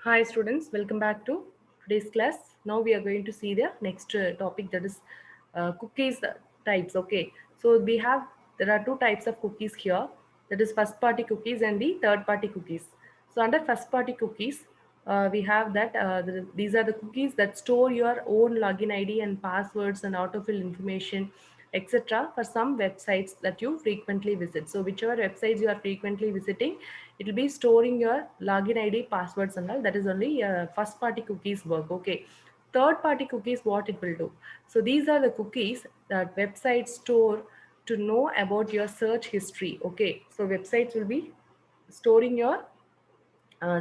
Hi students, welcome back to today's class. Now we are going to see the next topic, that is cookies types. Okay, so there are two types of cookies here, that is first party cookies and the third party cookies. So under first party cookies, we have that these are the cookies that store your own login ID and passwords and autofill information, etc., for some websites that you frequently visit. So whichever websites you are frequently visiting, it will be storing your login ID, passwords and all. That is only first party cookies work. Okay, third party cookies, what it will do? So these are the cookies that websites store to know about your search history. Okay, so websites will be storing your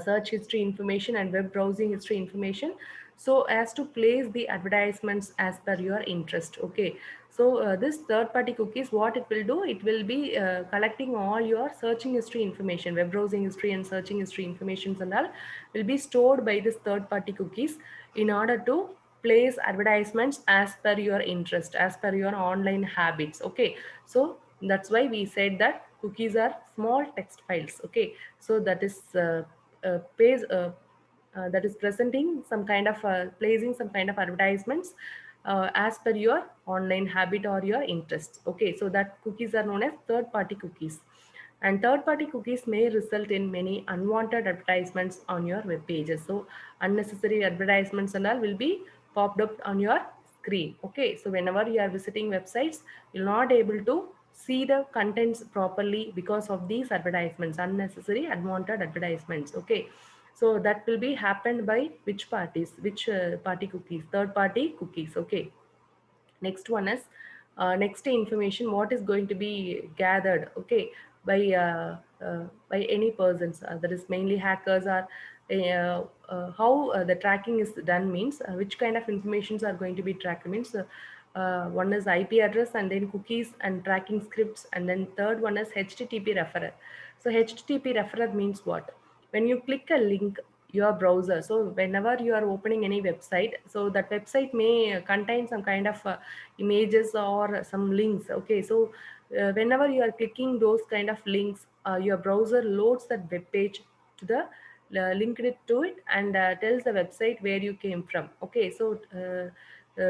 search history information and web browsing history information, so as to place the advertisements as per your interest. Okay, so this third party cookies, what it will do, it will be collecting all your searching history information, web browsing history and searching history informations and all will be stored by this third party cookies in order to place advertisements as per your interest, as per your online habits. Okay, so that's why we said that cookies are small text files. Okay, so that is page that is presenting some kind of placing some kind of advertisements as per your online habit or your interests. Okay, so that cookies are known as third party cookies, and third party cookies may result in many unwanted advertisements on your web pages. So unnecessary advertisements and all will be popped up on your screen. Okay, so whenever you are visiting websites, you're not able to see the contents properly because of these advertisements, unnecessary unwanted advertisements. Okay, so that will be happened by which parties, which party cookies? Third party cookies. Okay, next one is next information what is going to be gathered. Okay, by any persons, that is mainly hackers, or how the tracking is done means which kind of informations are going to be tracked means one is IP address and then cookies and tracking scripts, and then third one is HTTP referrer. So HTTP referrer means what? When you click a link, your browser, so whenever you are opening any website, so that website may contain some kind of images or some links. Okay, so whenever you are clicking those kind of links, your browser loads that web page to the linked it to it, and tells the website where you came from. Okay, so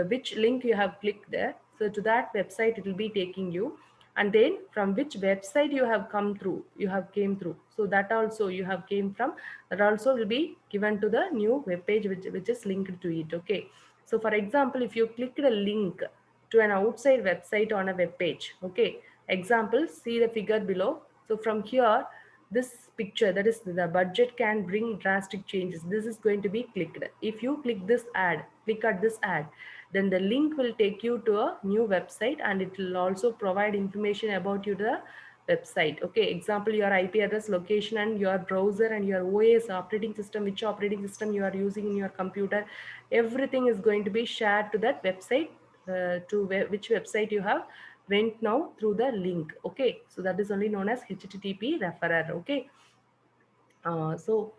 which link you have clicked there, so to that website it will be taking you, and then from which website you have come through, you have came through, so that also you have came from, that also will be given to the new web page which is linked to it. Okay, so for example, if you clicked a link to an outside website on a web page. Okay, example, see the figure below. So from here, this picture, that is the budget can bring drastic changes, this is going to be clicked. If you click this ad, click at this ad, then the link will take you to a new website, and it will also provide information about you to the website. Okay, example, your IP address, location, and your browser, and your OS operating system, which operating system you are using in your computer, everything is going to be shared to that website, which website you have went now through the link. Okay, so that is only known as HTTP referrer. Okay, so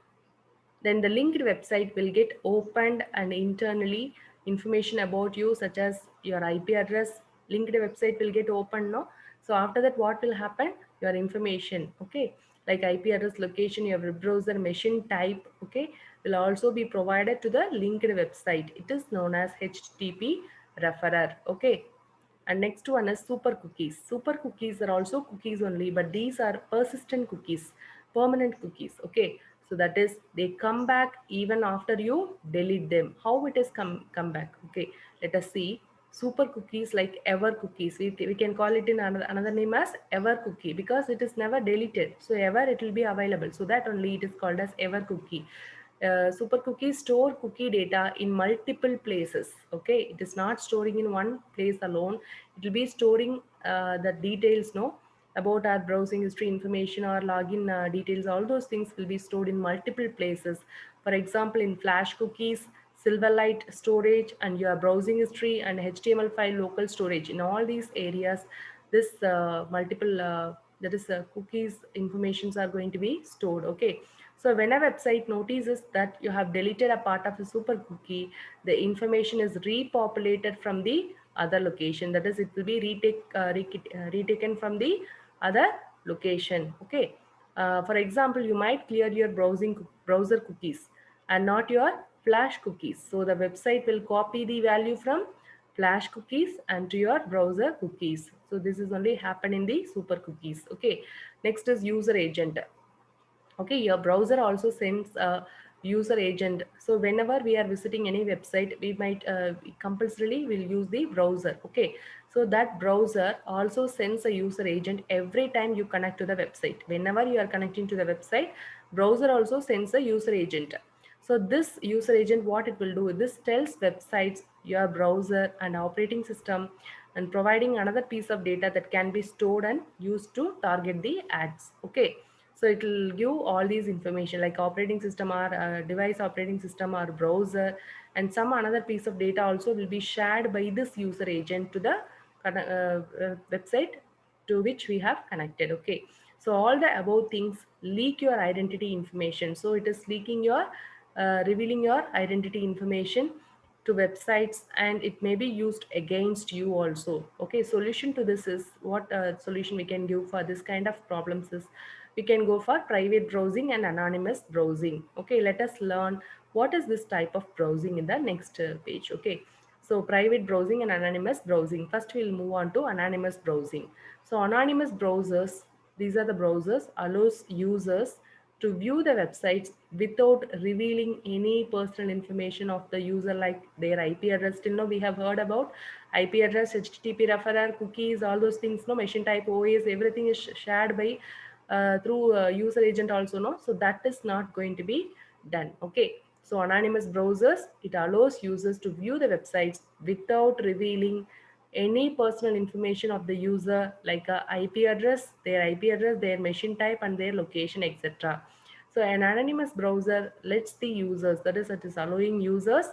then the linked website will get opened, and internally information about you such as your IP address, linked website will get opened, no? So after that, what will happen? Your information, okay, like IP address, location, your web browser, machine type, okay, will also be provided to the linked website. It is known as HTTP referrer. Okay, and next one is super cookies. Super cookies are also cookies only, but these are persistent cookies, permanent cookies. Okay, so that is they come back even after you delete them. How it is come back? Okay, let us see. Super cookies like ever cookies. We can call it in another name as ever cookie, because it is never deleted. So ever it will be available. So that only it is called as ever cookie. Super cookies store cookie data in multiple places. Okay, it is not storing in one place alone, it will be storing the details, no, about our browsing history information or login details. All those things will be stored in multiple places. For example, in flash cookies, Silverlight storage, and your browsing history, and HTML file local storage, in all these areas, this multiple that is cookies informations are going to be stored. Okay, so when a website notices that you have deleted a part of a super cookie, the information is repopulated from the other location. That is, it will be retaken from the other location. Okay. For example, you might clear your browser cookies and not your flash cookies. So the website will copy the value from flash cookies and to your browser cookies. So this is only happen in the super cookies. Okay. Next is user agent. Okay, your browser also sends a user agent. So whenever we are visiting any website, we might compulsorily will use the browser. Okay, so that browser also sends a user agent every time you connect to the website. Whenever you are connecting to the website, browser also sends a user agent. So this user agent, what it will do, this tells websites, your browser and operating system, and providing another piece of data that can be stored and used to target the ads. Okay, so it will give all these information like operating system or device operating system or browser, and some another piece of data also will be shared by this user agent to the website to which we have connected. Okay, so all the above things leak your identity information. So it is leaking your revealing your identity information to websites, and it may be used against you also. Okay, solution to this is what solution we can give for this kind of problems is we can go for private browsing and anonymous browsing. Okay, let us learn what is this type of browsing in the next page. Okay, so private browsing and anonymous browsing. First we'll move on to anonymous browsing. So anonymous browsers, these are the browsers allows users to view the websites without revealing any personal information of the user, like their IP address. Till now we have heard about IP address, HTTP referrer, cookies, all those things. No, machine type, OS, everything is shared by through user agent also. No, so that is not going to be done. Okay, so anonymous browsers, it allows users to view the websites without revealing any personal information of the user, like a IP address, their IP address, their machine type, and their location, etc. So an anonymous browser lets the users, that is, it is allowing users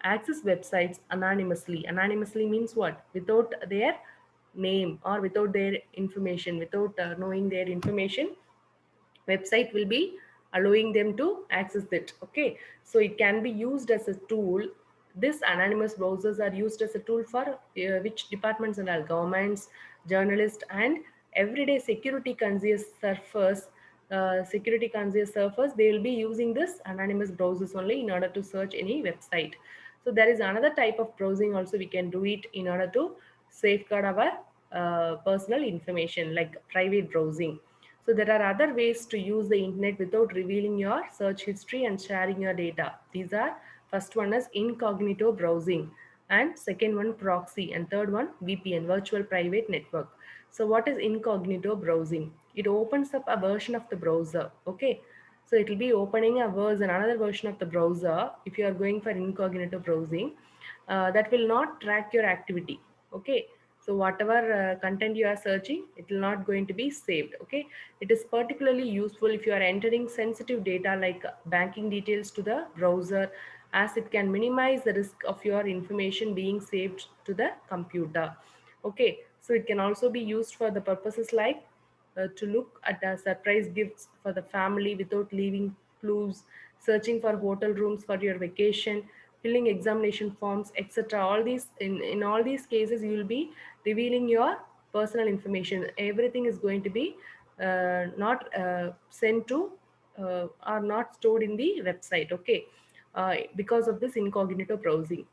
access websites anonymously. Anonymously means what? Without their name or without their information, without knowing their information, website will be allowing them to access it. Okay, so it can be used as a tool. This anonymous browsers are used as a tool for which departments and all, governments, journalists, and everyday security conscious surfers, they will be using this anonymous browsers only in order to search any website. So there is another type of browsing also, we can do it in order to safeguard our personal information, like private browsing. So there are other ways to use the internet without revealing your search history and sharing your data. These are, first one is incognito browsing, and second one proxy, and third one VPN, virtual private network. So what is incognito browsing? It opens up a version of the browser. Okay, so it will be opening a version, another version of the browser. If you are going for incognito browsing, that will not track your activity. Okay, so whatever content you are searching, it will not going to be saved. Okay, it is particularly useful if you are entering sensitive data like banking details to the browser, as it can minimize the risk of your information being saved to the computer. Okay, so it can also be used for the purposes like to look at the surprise gifts for the family without leaving clues, searching for hotel rooms for your vacation, filling examination forms, etc. All these, in all these cases, you will be revealing your personal information. Everything is going to be not sent to or not stored in the website. Okay, because of this incognito browsing,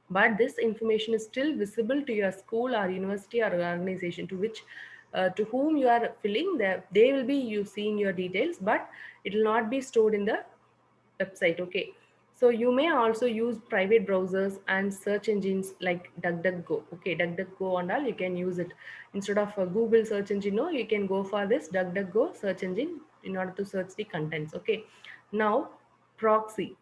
but this information is still visible to your school or university or organization to which to whom you are filling. They will be you seeing your details, but it will not be stored in the website. Okay, so you may also use private browsers and search engines like DuckDuckGo. Okay, DuckDuckGo and all, you can use it instead of a Google search engine. No, you can go for this DuckDuckGo search engine in order to search the contents. Okay, now proxy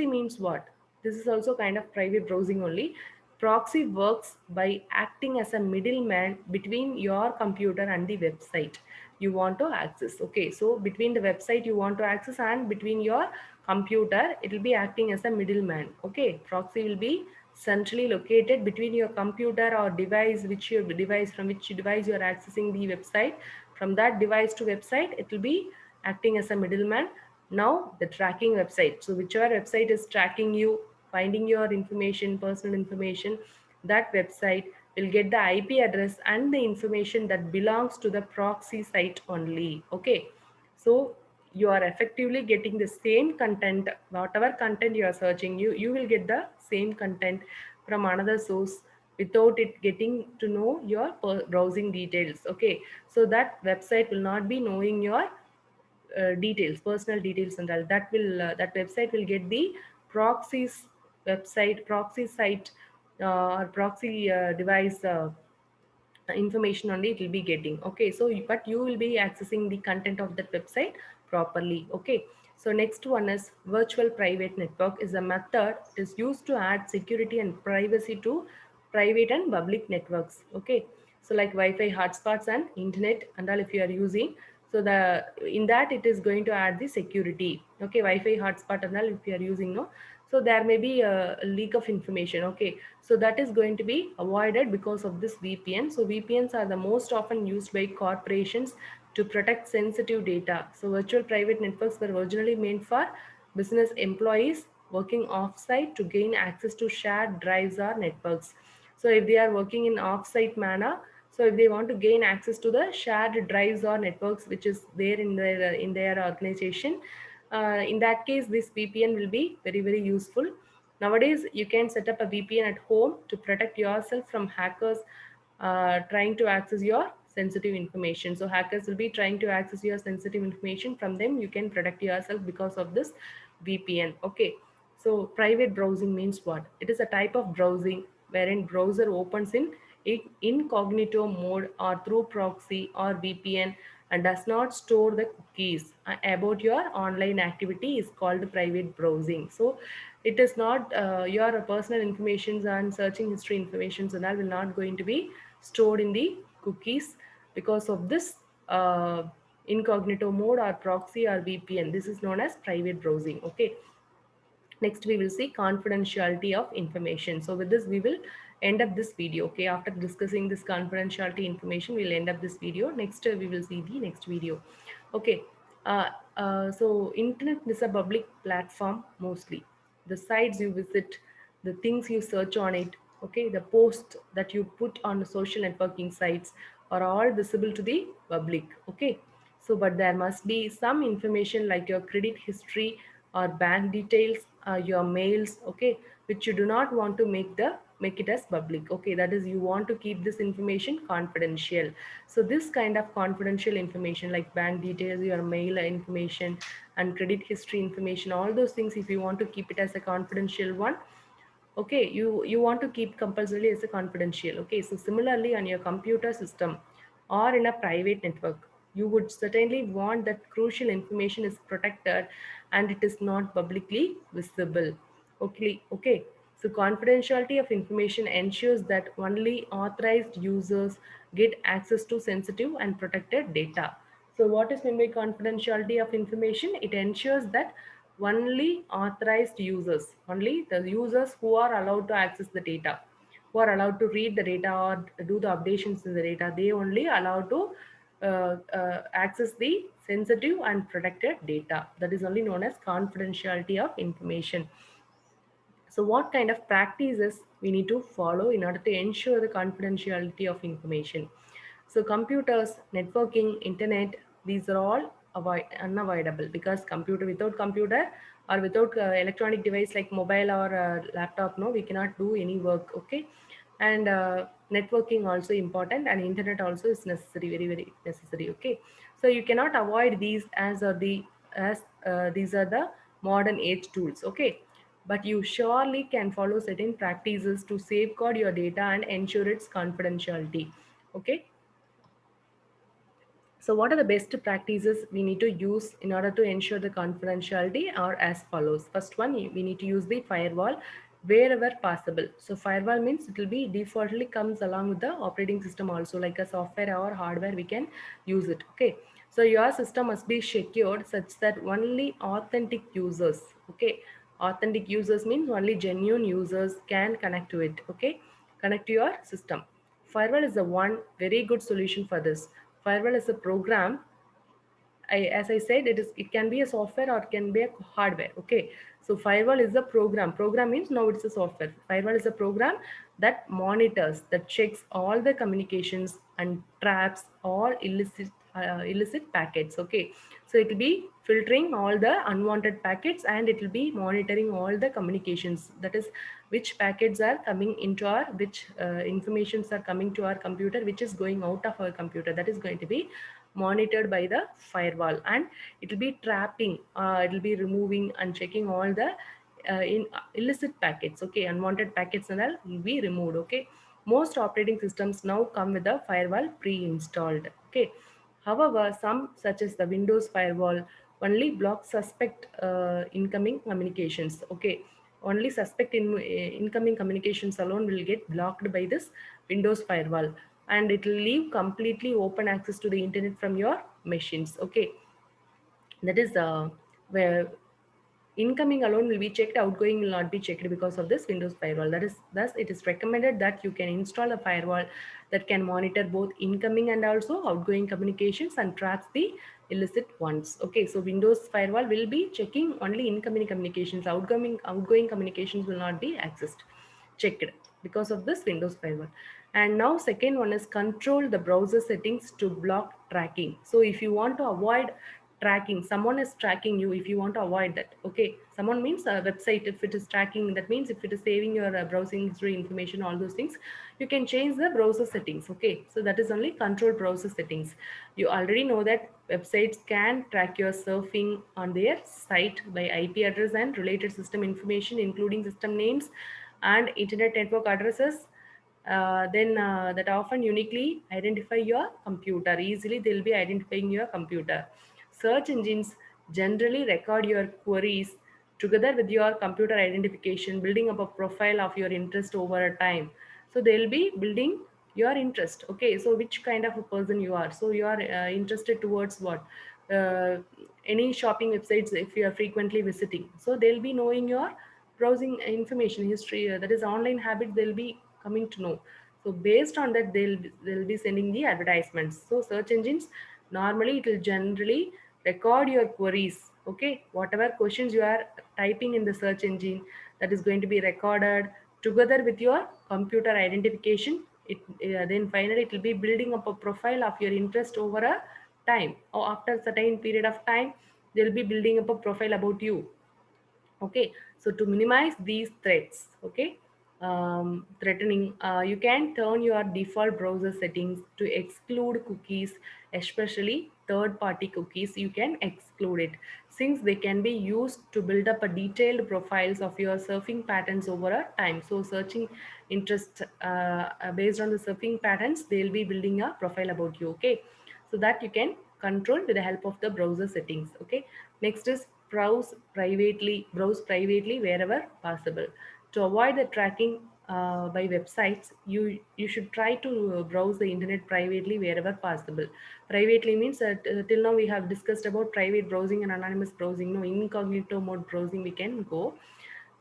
means what? This is also kind of private browsing only. Proxy works by acting as a middleman between your computer and the website you want to access. Okay, so between the website you want to access and between your computer, it will be acting as a middleman. Okay, proxy will be centrally located between your computer or device, which your device, from which device you are accessing the website. From that device to website, it will be acting as a middleman. Now the tracking website, so whichever website is tracking you, finding your information, personal information, that website will get the IP address and the information that belongs to the proxy site only. Okay, so you are effectively getting the same content. Whatever content you are searching, you will get the same content from another source without it getting to know your browsing details. Okay, so that website will not be knowing your details, personal details, and all that will that website will get the proxies website, proxy site, or proxy device information only it will be getting. Okay, so but you will be accessing the content of that website properly. Okay, so next one is virtual private network. Is a method it is used to add security and privacy to private and public networks. Okay, so like Wi-Fi hotspots and internet and all if you are using, so the in that it is going to add the security. Okay, Wi-Fi hotspot and all if you are using, no, so there may be a leak of information. Okay, so that is going to be avoided because of this VPN. So VPNs are the most often used by corporations to protect sensitive data. So virtual private networks were originally meant for business employees working off-site to gain access to shared drives or networks. So if they are working in off-site manner, so if they want to gain access to the shared drives or networks which is there in their organization, in that case this VPN will be very very useful. Nowadays you can set up a VPN at home to protect yourself from hackers trying to access your sensitive information. So hackers will be trying to access your sensitive information, from them you can protect yourself because of this VPN. Okay, so private browsing means what? It is a type of browsing wherein browser opens in incognito mode or through proxy or VPN and does not store the cookies about your online activity is called private browsing. So it is not your personal information and searching history information, so that will not going to be stored in the cookies because of this incognito mode or proxy or VPN. This is known as private browsing. Okay, next we will see confidentiality of information. So with this we will end up this video. Okay, after discussing this confidentiality information we'll end up this video. Next we will see the next video. Okay, uh, so internet is a public platform. Mostly the sites you visit, the things you search on it, okay, the posts that you put on the social networking sites are all visible to the public. Okay, so but there must be some information like your credit history or bank details, your mails, okay, which you do not want to make it as public. Okay, that is you want to keep this information confidential. So this kind of confidential information like bank details, your mail information and credit history information, all those things if you want to keep it as a confidential one, okay, you want to keep compulsorily as a confidential. Okay, so similarly on your computer system or in a private network, you would certainly want that crucial information is protected and it is not publicly visible. Okay, so confidentiality of information ensures that only authorized users get access to sensitive and protected data. So what is meant by confidentiality of information? It ensures that only authorized users, only the users who are allowed to access the data, who are allowed to read the data or do the updations in the data, they only allowed to access the sensitive and protected data. That is only known as confidentiality of information. So what kind of practices we need to follow in order to ensure the confidentiality of information? So computers, networking, internet, these are all unavoidable because computer, without computer or without electronic device like mobile or laptop, no, we cannot do any work. Okay, and networking also important and internet also is necessary, very very necessary. Okay, so you cannot avoid these as these are the modern age tools. Okay, but you surely can follow certain practices to safeguard your data and ensure its confidentiality. Okay, so what are the best practices we need to use in order to ensure the confidentiality are as follows. First one, we need to use the firewall wherever possible. So firewall means it will be defaultly comes along with the operating system also, like a software or hardware we can use it. Okay, so your system must be secured such that only authentic users, okay, authentic users means only genuine users can connect to it. Okay, connect to your system. Firewall is the one very good solution for this. Firewall is a program. As I said, it can be a software or it can be a hardware. Okay, so firewall is a program. Program means now it's a software. Firewall is a program that monitors, that checks all the communications and traps all illicit packets. Okay, So it will be filtering all the unwanted packets, and it will be monitoring all the communications, that is which packets are coming into our, which informations are coming to our computer, which is going out of our computer, that is going to be monitored by the firewall. And it will be trapping, it will be removing and checking all the illicit packets, okay, unwanted packets and all will be removed, okay. Most operating systems now come with a firewall pre-installed, okay. However, some such as the Windows firewall only block suspect incoming communications, okay. Only suspect incoming communications alone will get blocked by this Windows firewall, and it will leave completely open access to the internet from your machines, okay. That is where incoming alone will be checked, outgoing will not be checked because of this Windows firewall. That is, thus it is recommended that you can install a firewall that can monitor both incoming and also outgoing communications and traps the illicit ones, okay. So Windows firewall will be checking only incoming communications, outgoing communications will not be accessed, checked because of this Windows firewall. And now second one is control the browser settings to block tracking. So if you want to avoid tracking, someone is tracking you, if you want to avoid that, okay, someone means a website, if it is tracking, that means if it is saving your browsing history information, all those things, you can change the browser settings, okay. So that is only control browser settings. You already know that websites can track your surfing on their site by IP address and related system information, including system names and internet network addresses. Then that often uniquely identify your computer. Easily they'll be identifying your computer. Search engines generally record your queries together with your computer identification, building up a profile of your interest over a time. So they'll be building your interest, okay. So which kind of a person you are, so you are interested towards what, uh, any shopping websites if you are frequently visiting, so they'll be knowing your browsing information history, that is online habits, they'll be coming to know. So based on that, they'll be sending the advertisements. So search engines normally, it will generally record your queries, okay. Whatever questions you are typing in the search engine, that is going to be recorded together with your computer identification. Then finally it will be building up a profile of your interest over a time, or after a certain period of time they'll be building up a profile about you, okay. So to minimize these threats, okay, threatening, you can turn your default browser settings to exclude cookies, especially third party cookies. You can exclude it since they can be used to build up a detailed profiles of your surfing patterns over a time. So searching interest, based on the surfing patterns, they'll be building a profile about you, okay. So that you can control with the help of the browser settings, okay. Next is browse privately wherever possible. To avoid the tracking by websites, you should try to browse the internet privately wherever possible. Privately means that till now we have discussed about private browsing and anonymous browsing. No, incognito mode browsing we can go.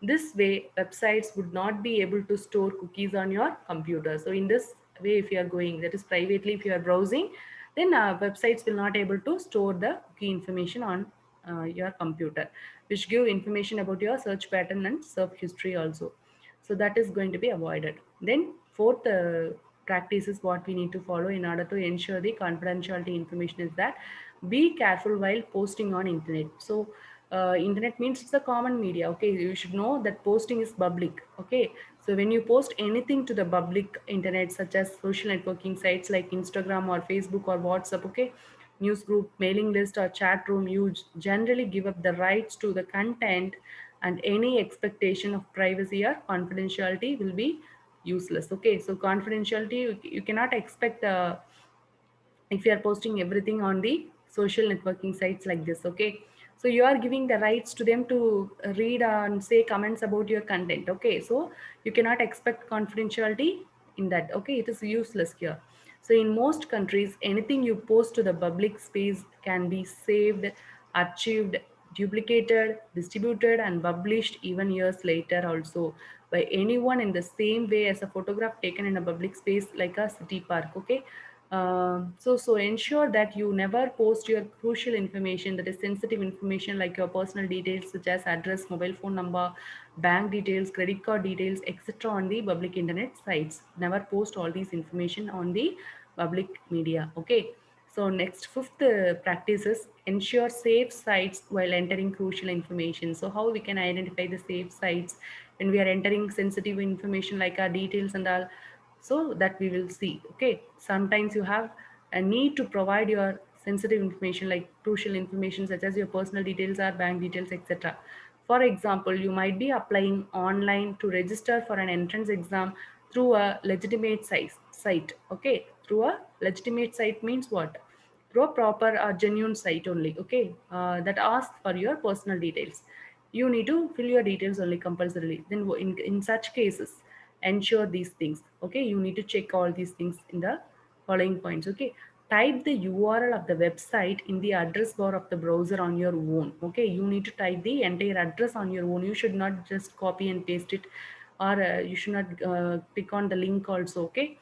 This way, websites would not be able to store cookies on your computer. So in this way, if you are going, that is privately, if you are browsing, then websites will not able to store the cookie information on your computer, which give information about your search pattern and search history also. So that is going to be avoided. Then fourth practice is what we need to follow in order to ensure the confidentiality information is that be careful while posting on internet. So internet means it's a common media, okay. You should know that posting is public, okay. So when you post anything to the public internet, such as social networking sites like Instagram or Facebook or WhatsApp, okay, news group, mailing list or chat room, you generally give up the rights to the content, and any expectation of privacy or confidentiality will be useless, okay. So confidentiality, you cannot expect if you are posting everything on the social networking sites like this, okay. So you are giving the rights to them to read and say comments about your content, okay. So you cannot expect confidentiality in that, okay. It is useless here. So in most countries, anything you post to the public space can be saved, archived, duplicated, distributed and published even years later also by anyone in the same way as a photograph taken in a public space like a city park, okay. So ensure that you never post your crucial information, that is sensitive information like your personal details such as address, mobile phone number, bank details, credit card details, etc. on the public internet sites. Never post all these information on the public media, okay. So next, fifth practice is ensure safe sites while entering crucial information. So how we can identify the safe sites when we are entering sensitive information like our details and all, so that we will see. Okay, sometimes you have a need to provide your sensitive information like crucial information such as your personal details or bank details, etc. For example, you might be applying online to register for an entrance exam through a legitimate site. Okay, through a legitimate site means what? Through a proper or genuine site only. Okay, that asks for your personal details. You need to fill your details only compulsorily. Then in such cases, ensure these things. Okay, you need to check all these things in the following points. Okay, type the URL of the website in the address bar of the browser on your own. Okay, you need to type the entire address on your own. You should not just copy and paste it, or you should not click on the link also. Okay,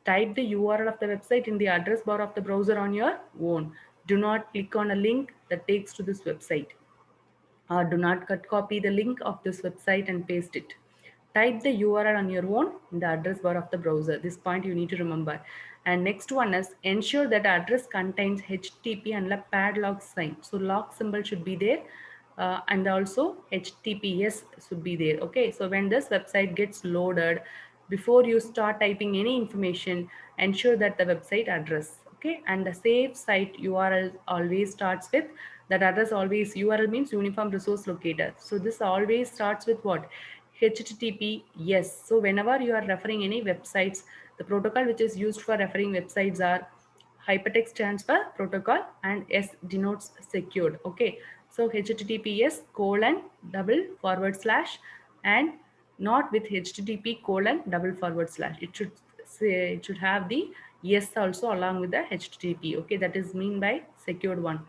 type the URL of the website in the address bar of the browser on your own. Do not click on a link that takes to this website. Do not cut copy the link of this website and paste it. Type the URL on your own in the address bar of the browser. This point you need to remember. And next one is ensure that address contains HTTP and a padlock sign. So lock symbol should be there, and also HTTPS should be there. Okay, so when this website gets loaded, before you start typing any information, ensure that the website address. Okay, and the safe site URL always starts with that address. Always URL means uniform resource locator. So this always starts with what? HTTP. Yes. So whenever you are referring any websites, the protocol which is used for referring websites are hypertext transfer protocol, and S denotes secured. Okay, so HTTPS colon double forward slash, and not with HTTP colon double forward slash. It should say, it should have the yes also along with the HTTP. Okay, that is mean by secured one.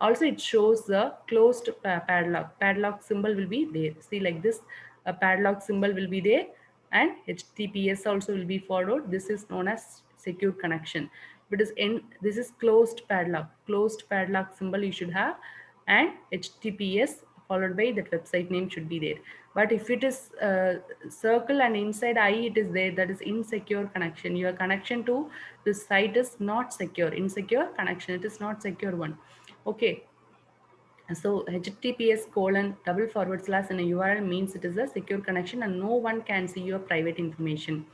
Also, it shows the closed padlock. Padlock symbol will be there. See, like this, a padlock symbol will be there, and HTTPS also will be followed. This is known as secure connection. If it is in, this is closed padlock. Closed padlock symbol you should have, and HTTPS followed by that website name should be there. But if it is circle and inside I it is there, that is insecure connection. Your connection to this site is not secure. Insecure connection, it is not secure one. Okay, so HTTPS colon double forward slash in a URL means it is a secure connection and no one can see your private information.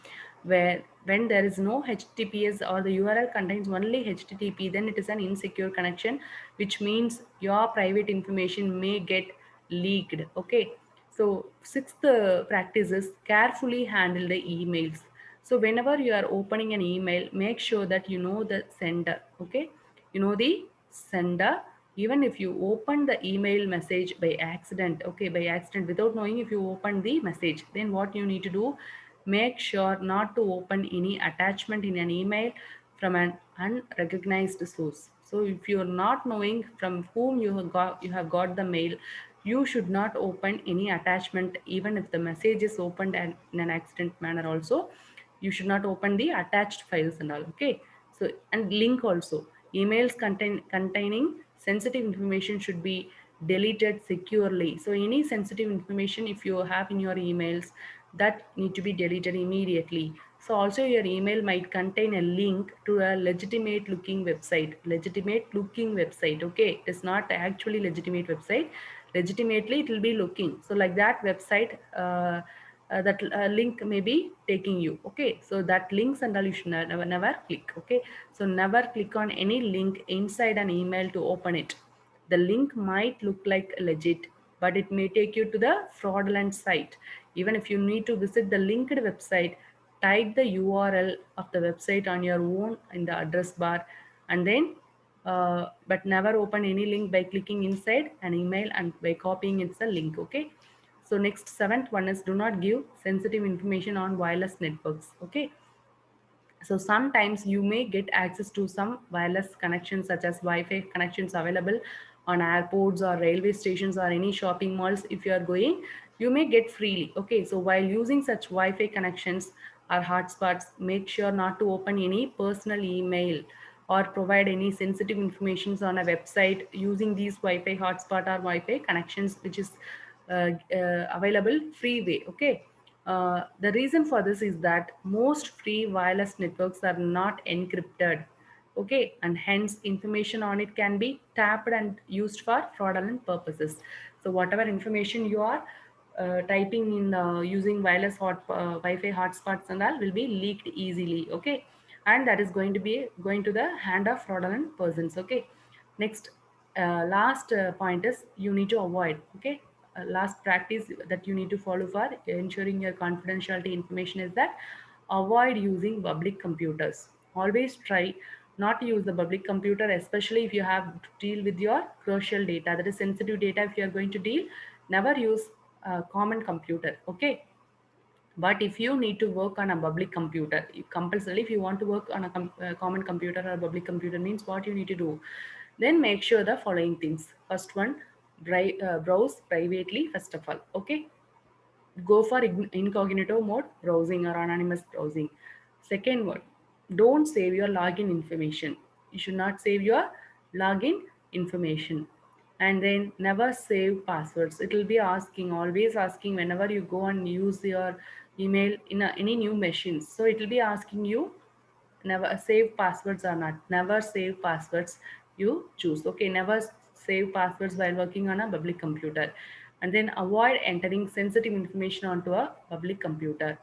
Where when there is no HTTPS or the URL contains only HTTP, then it is an insecure connection, which means your private information may get leaked. Okay. So sixth practice is carefully handle the emails. So whenever you are opening an email, make sure that you know the sender. Okay, you know the sender. Even if you open the email message by accident, okay, by accident without knowing, if you open the message, then what you need to do, make sure not to open any attachment in an email from an unrecognized source. So if you are not knowing from whom you have got the mail, you should not open any attachment. Even if the message is opened in an accident manner also, you should not open the attached files and all. Okay, so and link also, emails containing sensitive information should be deleted securely. So any sensitive information if you have in your emails, that need to be deleted immediately. So also your email might contain a link to a legitimate looking website. Okay, it is not actually legitimate website. Legitimately it will be looking, so like that website, that link may be taking you. Okay, so that links and all you should never click. Okay, so never click on any link inside an email to open it. The link might look like legit, but it may take you to the fraudulent site. Even if you need to visit the linked website, type the URL of the website on your own in the address bar, and then but never open any link by clicking inside an email and by copying it's a link. Okay, so next, seventh one is do not give sensitive information on wireless networks. Okay, so sometimes you may get access to some wireless connections such as Wi-Fi connections available on airports or railway stations or any shopping malls. If you are going, you may get freely. Okay, so while using such Wi-Fi connections or hotspots, make sure not to open any personal email or provide any sensitive informations on a website using these Wi-Fi hotspot or Wi-Fi connections, which is available free way. Okay, the reason for this is that most free wireless networks are not encrypted. okay, and hence information on it can be tapped and used for fraudulent purposes. So whatever information you are typing in using Wi-Fi hotspots and all will be leaked easily, okay, and that is going to be going to the hand of fraudulent persons, okay. Next, last point is you need to avoid, okay. Last practice that you need to follow for ensuring your confidentiality information is that avoid using public computers. Always try not to use the public computer, especially if you have to deal with your crucial data, that is sensitive data. If you are going to deal, never use a common computer, okay. But if you need to work on a public computer, compulsorily, if you want to work on a common computer or a public computer, means what you need to do, then make sure the following things. First one, browse privately first of all, okay. Go for incognito mode browsing or anonymous browsing. Second one, don't save your login information. You should not save your login information. And then never save passwords. It will be asking, always asking whenever you go and use your email in any new machines. So it will be asking you never save passwords or not. Never save passwords you choose, okay. Never save passwords while working on a public computer. And then avoid entering sensitive information onto a public computer.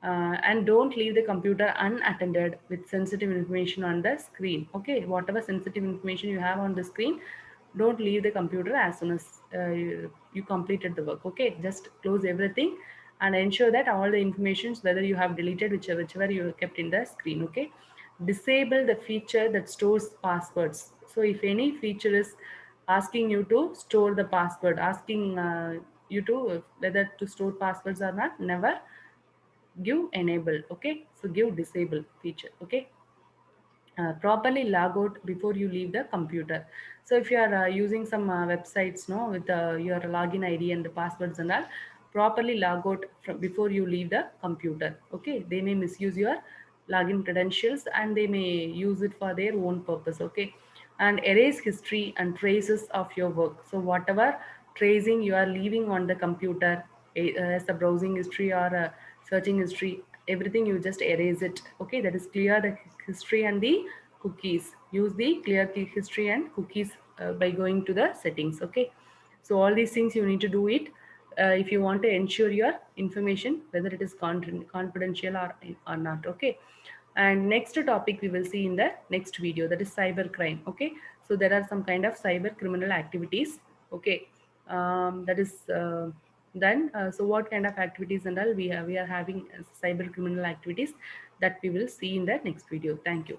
And don't leave the computer unattended with sensitive information on the screen, okay. Whatever sensitive information you have on the screen, don't leave the computer as soon as you completed the work, okay. Just close everything and ensure that all the informations, whether you have deleted whichever you kept in the screen, okay. Disable the feature that stores passwords. So if any feature is asking you to store the password, asking you to whether to store passwords or not, never give enable, okay. So give disable feature, okay. Properly log out before you leave the computer. So if you are using some websites, no, with your login id and the passwords and all, properly log out before you leave the computer, okay. They may misuse your login credentials and they may use it for their own purpose, okay. And erase history and traces of your work. So whatever tracing you are leaving on the computer, as a browsing history or a searching history, everything you just erase it, okay. That is clear the history and the cookies. Use the clear key history and cookies by going to the settings, okay. So all these things you need to do it if you want to ensure your information whether it is confidential or not, okay. And next topic we will see in the next video, that is cyber crime, okay. So there are some kind of cyber criminal activities, okay. That is done. So what kind of activities and all we are having cyber criminal activities, that we will see in the next video. Thank you.